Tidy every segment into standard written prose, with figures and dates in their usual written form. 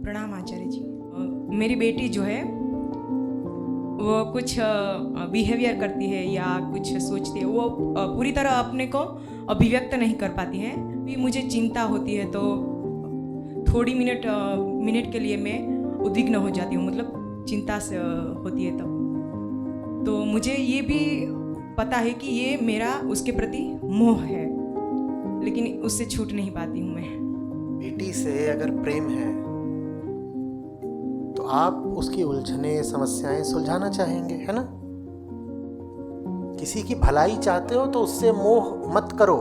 प्रणाम आचार्य जी। मेरी बेटी जो है वो कुछ बिहेवियर करती है या कुछ सोचती है, वो पूरी तरह अपने को अभिव्यक्त नहीं कर पाती है। भी मुझे चिंता होती है तो थोड़ी मिनट के लिए मैं उद्विग्न हो जाती हूँ, मतलब चिंता से होती है तब। तो मुझे ये भी पता है कि ये मेरा उसके प्रति मोह है, लेकिन उससे छूट नहीं पाती हूँ मैं। बेटी से अगर प्रेम है तो आप उसकी उलझने समस्याएं सुलझाना चाहेंगे, है ना। किसी की भलाई चाहते हो तो उससे मोह मत करो,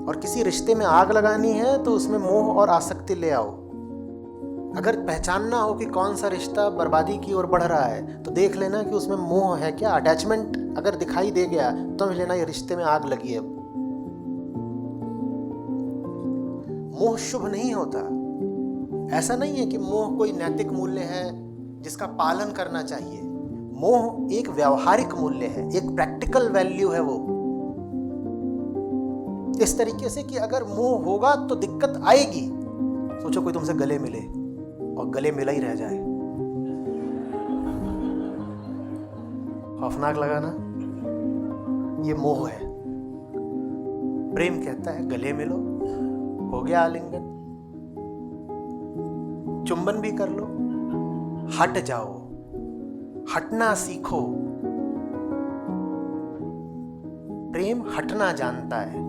और किसी रिश्ते में आग लगानी है तो उसमें मोह और आसक्ति ले आओ। अगर पहचानना हो कि कौन सा रिश्ता बर्बादी की ओर बढ़ रहा है तो देख लेना कि उसमें मोह है क्या, अटैचमेंट अगर दिखाई दे गया तो समझ लेना ये रिश्ते में आग लगी है। मोह शुभ नहीं होता। ऐसा नहीं है कि मोह कोई नैतिक मूल्य है जिसका पालन करना चाहिए। मोह एक व्यावहारिक मूल्य है, एक प्रैक्टिकल वैल्यू है वो। इस तरीके से कि अगर मोह होगा तो दिक्कत आएगी। सोचो कोई तुमसे गले मिले और गले मिला ही रह जाए, खौफनाक लगा ना। ये मोह है। प्रेम कहता है गले मिलो, हो गया आलिंगन, चुंबन भी कर लो, हट जाओ, हटना सीखो। प्रेम हटना जानता है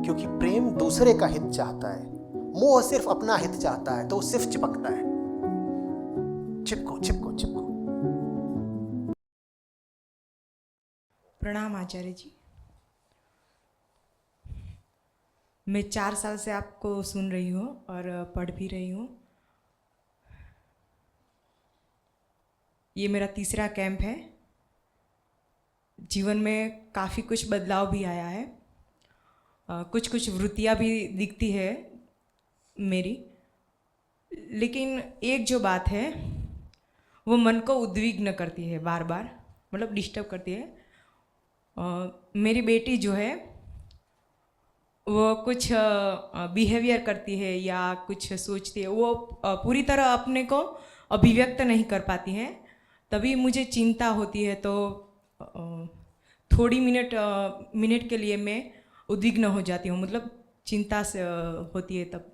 क्योंकि प्रेम दूसरे का हित चाहता है। मोह सिर्फ अपना हित चाहता है तो वो सिर्फ चिपकता है। चिपको चिपको चिपको। प्रणाम आचार्य जी। मैं 4 साल से आपको सुन रही हूँ और पढ़ भी रही हूँ। ये मेरा तीसरा कैंप है। जीवन में काफ़ी कुछ बदलाव भी आया है। कुछ कुछ वृत्तियाँ भी दिखती है मेरी, लेकिन एक जो बात है वो मन को उद्विग्न करती है, बार बार मतलब डिस्टर्ब करती है। मेरी बेटी जो है वो कुछ बिहेवियर करती है या कुछ सोचती है, वो पूरी तरह अपने को अभिव्यक्त नहीं कर पाती है। तभी मुझे चिंता होती है तो थोड़ी मिनट के लिए मैं उद्विग्न हो जाती हूँ, मतलब चिंता से होती है तब।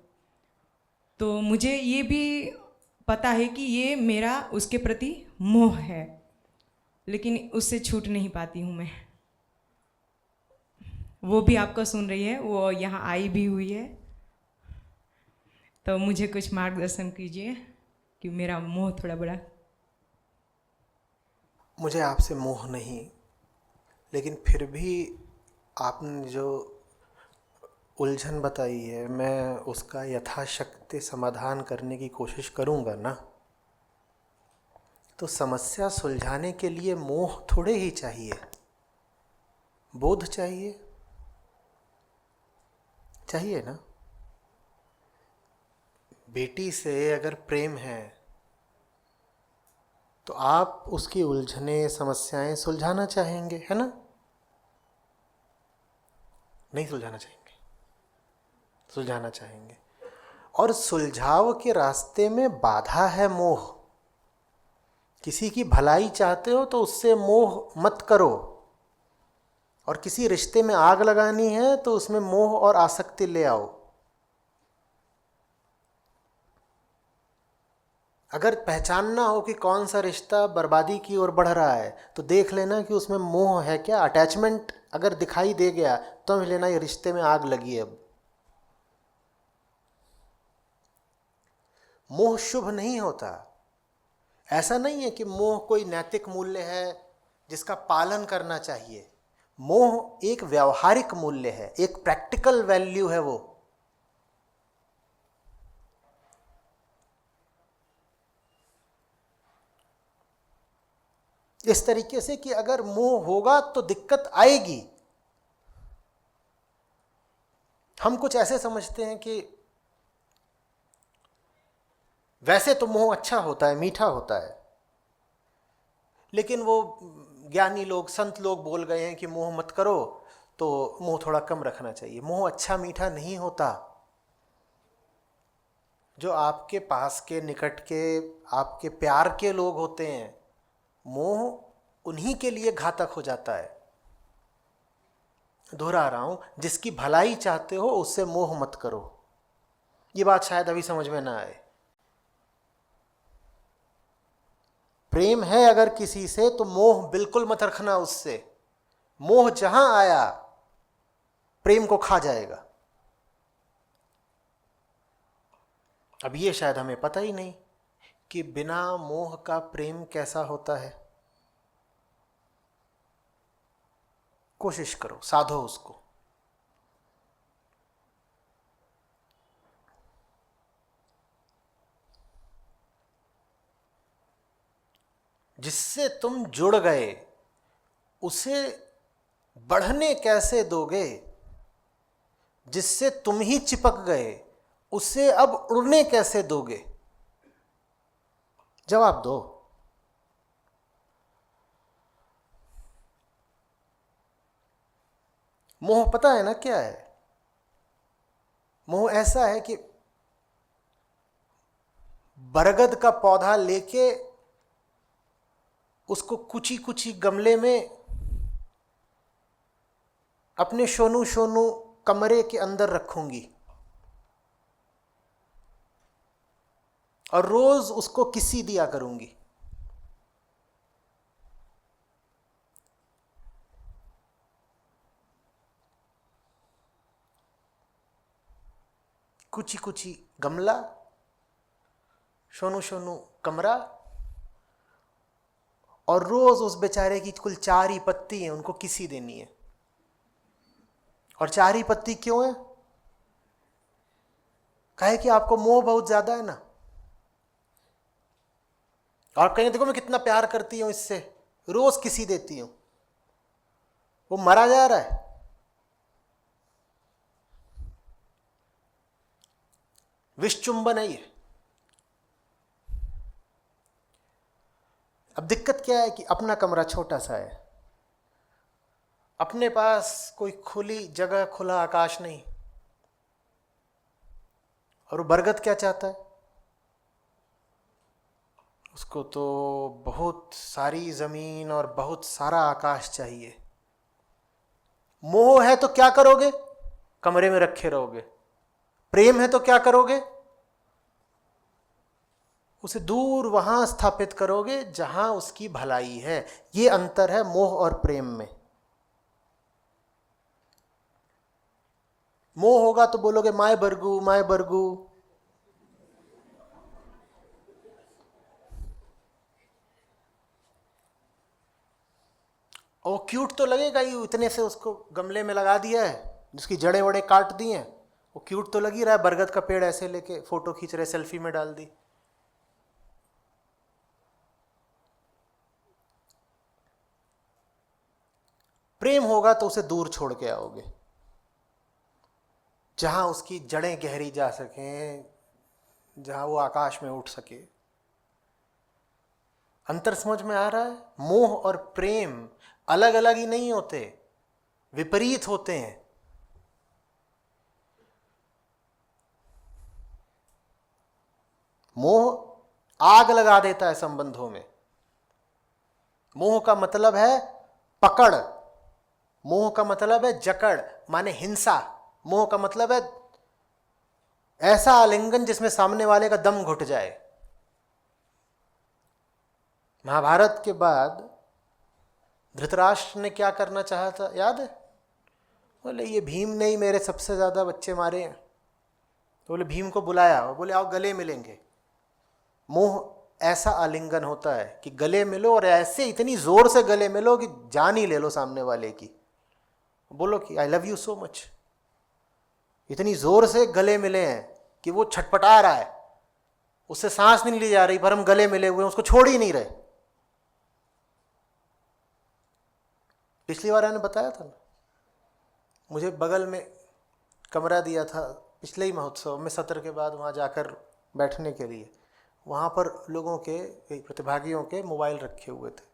तो मुझे ये भी पता है कि ये मेरा उसके प्रति मोह है, लेकिन उससे छूट नहीं पाती हूँ मैं। वो भी आपको सुन रही है, वो यहाँ आई भी हुई है। तो मुझे कुछ मार्गदर्शन कीजिए कि मेरा मोह थोड़ा बड़ा। मुझे आपसे मोह नहीं, लेकिन फिर भी आपने जो उलझन बताई है मैं उसका यथाशक्ति समाधान करने की कोशिश करूँगा ना। तो समस्या सुलझाने के लिए मोह थोड़े ही चाहिए, बोध चाहिए, चाहिए ना। बेटी से अगर प्रेम है तो आप उसकी उलझने समस्याएं सुलझाना चाहेंगे, है ना। नहीं सुलझाना चाहेंगे, सुलझाना चाहेंगे। और सुलझाव के रास्ते में बाधा है मोह। किसी की भलाई चाहते हो तो उससे मोह मत करो, और किसी रिश्ते में आग लगानी है तो उसमें मोह और आसक्ति ले आओ। अगर पहचानना हो कि कौन सा रिश्ता बर्बादी की ओर बढ़ रहा है तो देख लेना कि उसमें मोह है क्या, अटैचमेंट अगर दिखाई दे गया तो समझ लेना ये रिश्ते में आग लगी है। अब मोह शुभ नहीं होता। ऐसा नहीं है कि मोह कोई नैतिक मूल्य है जिसका पालन करना चाहिए। मोह एक व्यावहारिक मूल्य है, एक प्रैक्टिकल वैल्यू है वो। इस तरीके से कि अगर मोह होगा तो दिक्कत आएगी। हम कुछ ऐसे समझते हैं कि वैसे तो मोह अच्छा होता है, मीठा होता है, लेकिन वो ज्ञानी लोग, संत लोग बोल गए हैं कि मोह मत करो, तो मोह थोड़ा कम रखना चाहिए। मोह अच्छा मीठा नहीं होता। जो आपके पास के, निकट के, आपके प्यार के लोग होते हैं, मोह उन्हीं के लिए घातक हो जाता है। दोहरा रहा हूं, जिसकी भलाई चाहते हो उससे मोह मत करो। ये बात शायद अभी समझ में ना आए। प्रेम है अगर किसी से तो मोह बिल्कुल मत रखना उससे। मोह जहां आया प्रेम को खा जाएगा। अब ये शायद हमें पता ही नहीं कि बिना मोह का प्रेम कैसा होता है। कोशिश करो, साधो उसको। जिससे तुम जुड़ गए उसे बढ़ने कैसे दोगे? जिससे तुम ही चिपक गए उसे अब उड़ने कैसे दोगे? जवाब दो। मोह पता है ना क्या है? मोह ऐसा है कि बरगद का पौधा लेके उसको कुची कुची गमले में अपने शोनू शोनू कमरे के अंदर रखूंगी और रोज उसको किसी दिया करूंगी। कुची कुची गमला, शोनू शोनू कमरा, और रोज उस बेचारे की कुल 4 ही पत्ती है, उनको किसी देनी है। और 4 ही पत्ती क्यों है? कहे कि आपको मोह बहुत ज्यादा है ना। और कहेंगे देखो मैं कितना प्यार करती हूं इससे, रोज किसी देती हूं। वो मरा जा रहा है। विष चुंबन है ये। अब दिक्कत क्या है कि अपना कमरा छोटा सा है, अपने पास कोई खुली जगह, खुला आकाश नहीं। और वो बरगद क्या चाहता है? उसको तो बहुत सारी जमीन और बहुत सारा आकाश चाहिए। मोह है तो क्या करोगे? कमरे में रखे रहोगे। प्रेम है तो क्या करोगे? उसे दूर वहां स्थापित करोगे जहां उसकी भलाई है। ये अंतर है मोह और प्रेम में। मोह होगा तो बोलोगे माय बरगू माय बरगू। और वो क्यूट तो लगेगा ही, इतने से उसको गमले में लगा दिया है, जिसकी जड़ें वड़े काट दी हैं, वो क्यूट तो लग ही रहा है। बरगद का पेड़ ऐसे लेके फोटो खींच रहे, सेल्फी में डाल दी। प्रेम होगा तो उसे दूर छोड़ के आओगे, जहां उसकी जड़ें गहरी जा सकें, जहां वो आकाश में उठ सके। अंतर समझ में आ रहा है? मोह और प्रेम अलग अलग ही नहीं होते, विपरीत होते हैं। मोह आग लगा देता है संबंधों में। मोह का मतलब है पकड़, मोह का मतलब है जकड़, माने हिंसा। मोह का मतलब है ऐसा आलिंगन जिसमें सामने वाले का दम घुट जाए। महाभारत के बाद धृतराष्ट्र ने क्या करना चाहा था, याद है? बोले ये भीम ने ही मेरे सबसे ज्यादा बच्चे मारे हैं। तो बोले भीम को बुलाया और बोले आओ गले मिलेंगे। मोह ऐसा आलिंगन होता है कि गले मिलो, और ऐसे इतनी जोर से गले मिलो कि जान ही ले लो सामने वाले की। बोलो कि I love you so much. इतनी जोर से गले मिले हैं कि वो छटपटा रहा है, उससे सांस नहीं ली जा रही, पर हम गले मिले हुए हैं, उसको छोड़ ही नहीं रहे। पिछली बार मैंने बताया था ना, मुझे बगल में कमरा दिया था पिछले ही महोत्सव में, सत्र के बाद वहाँ जाकर बैठने के लिए। वहाँ पर लोगों के, प्रतिभागियों के मोबाइल रखे हुए थे।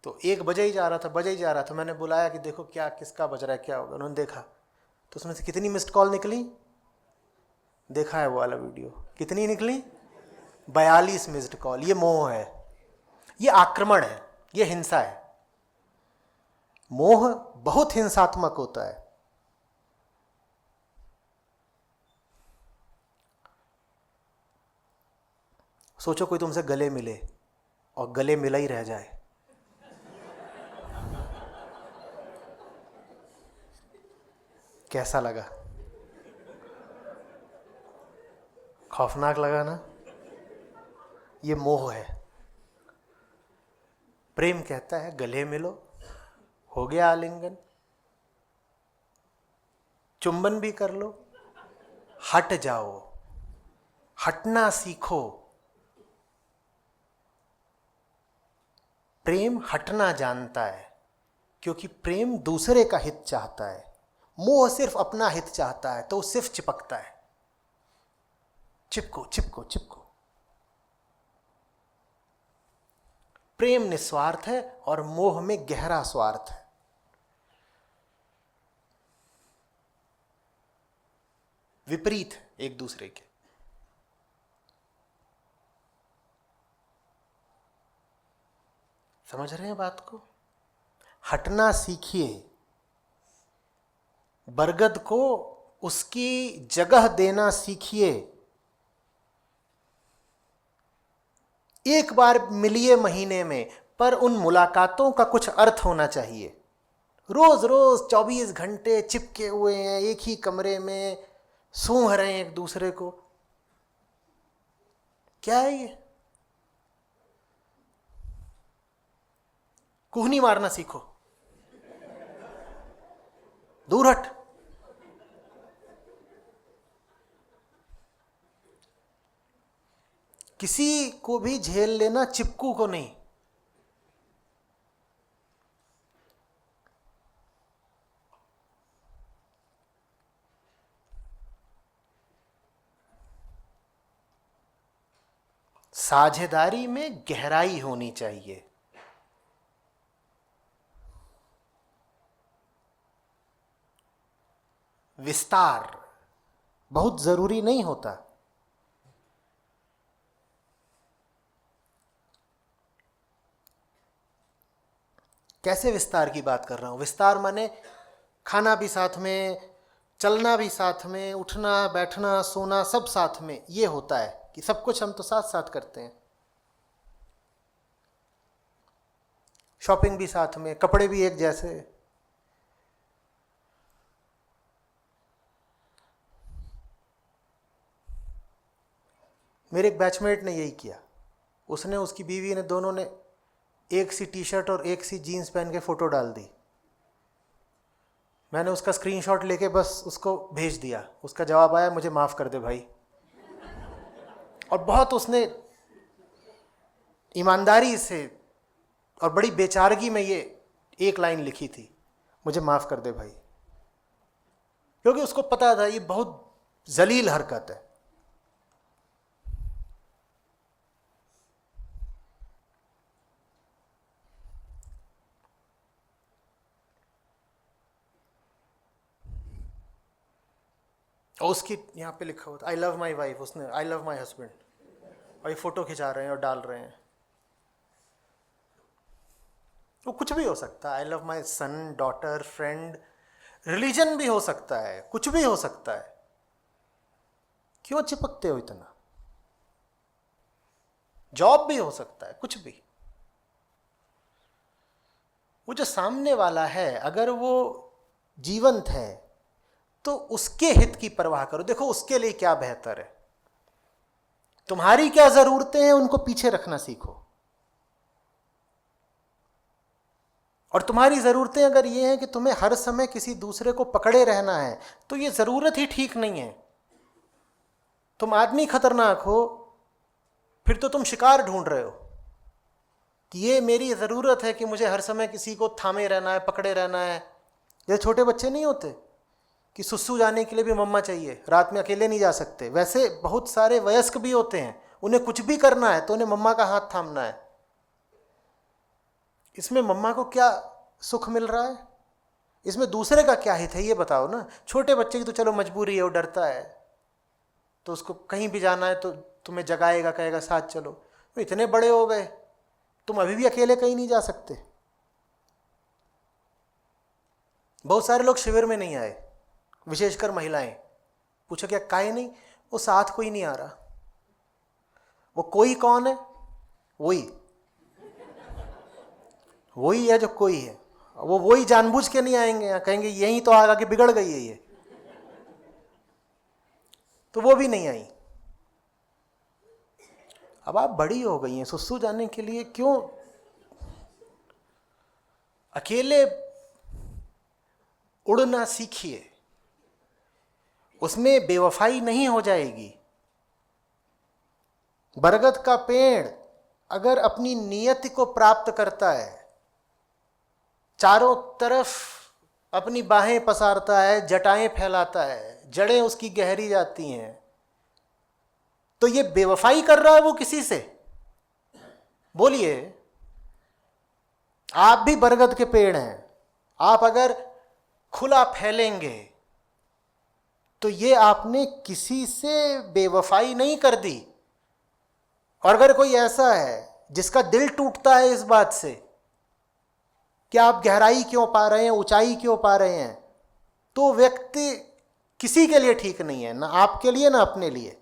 तो 1 बजे ही जा रहा था, मैंने बुलाया कि देखो क्या किसका बज रहा है, क्या होगा। उन्होंने देखा तो उसमें से कितनी मिस्ड कॉल निकली? देखा है वो वाला वीडियो? कितनी निकली? 42 मिस्ड कॉल। ये मोह है, ये आक्रमण है, ये हिंसा है। मोह बहुत हिंसात्मक होता है। सोचो कोई तुमसे गले मिले और गले मिला ही रह जाए, कैसा लगा? खौफनाक लगा ना? ये मोह है। प्रेम कहता है गले मिलो, हो गया आलिंगन, चुंबन भी कर लो, हट जाओ, हटना सीखो। प्रेम हटना जानता है, क्योंकि प्रेम दूसरे का हित चाहता है। मोह सिर्फ अपना हित चाहता है, तो वो सिर्फ चिपकता है। चिपको चिपको चिपको। प्रेम निस्वार्थ है और मोह में गहरा स्वार्थ है। विपरीत है एक दूसरे के। समझ रहे हैं बात को? हटना सीखिए। बरगद को उसकी जगह देना सीखिए। एक बार मिलिए महीने में, पर उन मुलाकातों का कुछ अर्थ होना चाहिए। रोज रोज 24 घंटे चिपके हुए हैं एक ही कमरे में, सूंघ रहे हैं एक दूसरे को, क्या है ये? कुहनी मारना सीखो, दूर हट। किसी को भी झेल लेना, चिपकू को नहीं। साझेदारी में गहराई होनी चाहिए। विस्तार बहुत जरूरी नहीं होता। कैसे विस्तार की बात कर रहा हूं? विस्तार माने खाना भी साथ में, चलना भी साथ में, उठना बैठना सोना सब साथ में। ये होता है कि सब कुछ हम तो साथ साथ करते हैं। शॉपिंग भी साथ में, कपड़े भी एक जैसे। मेरे एक बैचमेट ने यही किया। उसने, उसकी बीवी ने, दोनों ने एक सी टी शर्ट और एक सी जीन्स पहन के फोटो डाल दी। मैंने उसका स्क्रीनशॉट लेके बस उसको भेज दिया। उसका जवाब आया, मुझे माफ़ कर दे भाई। और बहुत उसने ईमानदारी से और बड़ी बेचारगी में ये एक लाइन लिखी थी, मुझे माफ़ कर दे भाई। क्योंकि उसको पता था ये बहुत जलील हरकत है। और उसकी यहाँ पे लिखा हुआ था, आई लव माई वाइफ। उसने आई लव माई हस्बैंड, और ये फोटो खिंचा रहे हैं और डाल रहे हैं। वो कुछ भी हो सकता है। I love my son, daughter, friend, religion भी हो सकता है, कुछ भी हो सकता है। क्यों चिपकते हो इतना? जॉब भी हो सकता है, कुछ भी। वो जो सामने वाला है, अगर वो जीवंत है तो उसके हित की परवाह करो। देखो उसके लिए क्या बेहतर है। तुम्हारी क्या जरूरतें हैं, उनको पीछे रखना सीखो। और तुम्हारी ज़रूरतें अगर ये हैं कि तुम्हें हर समय किसी दूसरे को पकड़े रहना है, तो ये ज़रूरत ही ठीक नहीं है। तुम आदमी खतरनाक हो, फिर तो तुम शिकार ढूंढ रहे हो कि ये मेरी ज़रूरत है कि मुझे हर समय किसी को थामे रहना है, पकड़े रहना है। ये छोटे बच्चे नहीं होते कि सुसु जाने के लिए भी मम्मा चाहिए, रात में अकेले नहीं जा सकते। वैसे बहुत सारे वयस्क भी होते हैं, उन्हें कुछ भी करना है तो उन्हें मम्मा का हाथ थामना है। इसमें मम्मा को क्या सुख मिल रहा है? इसमें दूसरे का क्या हित है, ये बताओ ना। छोटे बच्चे की तो चलो मजबूरी है, वो डरता है, तो उसको कहीं भी जाना है तो तुम्हें जगाएगा, कहेगा साथ चलो। तो इतने बड़े हो गए, तुम अभी भी अकेले कहीं नहीं जा सकते। बहुत सारे लोग शिविर में नहीं आए, विशेषकर महिलाएं। पूछो क्या काहे नहीं? वो साथ कोई नहीं आ रहा। वो कोई कौन है? वही है जो कोई है। वो वही जानबूझ के नहीं आएंगे, कहेंगे यही तो आगे बिगड़ गई है ये, तो वो भी नहीं आई। अब आप बड़ी हो गई हैं, सुसु जाने के लिए क्यों अकेले उड़ना सीखिए। उसमें बेवफाई नहीं हो जाएगी। बरगद का पेड़ अगर अपनी नियति को प्राप्त करता है, चारों तरफ अपनी बाहें पसारता है, जटाएं फैलाता है, जड़ें उसकी गहरी जाती हैं, तो ये बेवफाई कर रहा है वो किसी से? बोलिए। आप भी बरगद के पेड़ हैं, आप अगर खुला फैलेंगे तो ये आपने किसी से बेवफाई नहीं कर दी। और अगर कोई ऐसा है जिसका दिल टूटता है इस बात से कि आप गहराई क्यों पा रहे हैं, ऊंचाई क्यों पा रहे हैं, तो व्यक्ति किसी के लिए ठीक नहीं है, ना आपके लिए ना अपने लिए।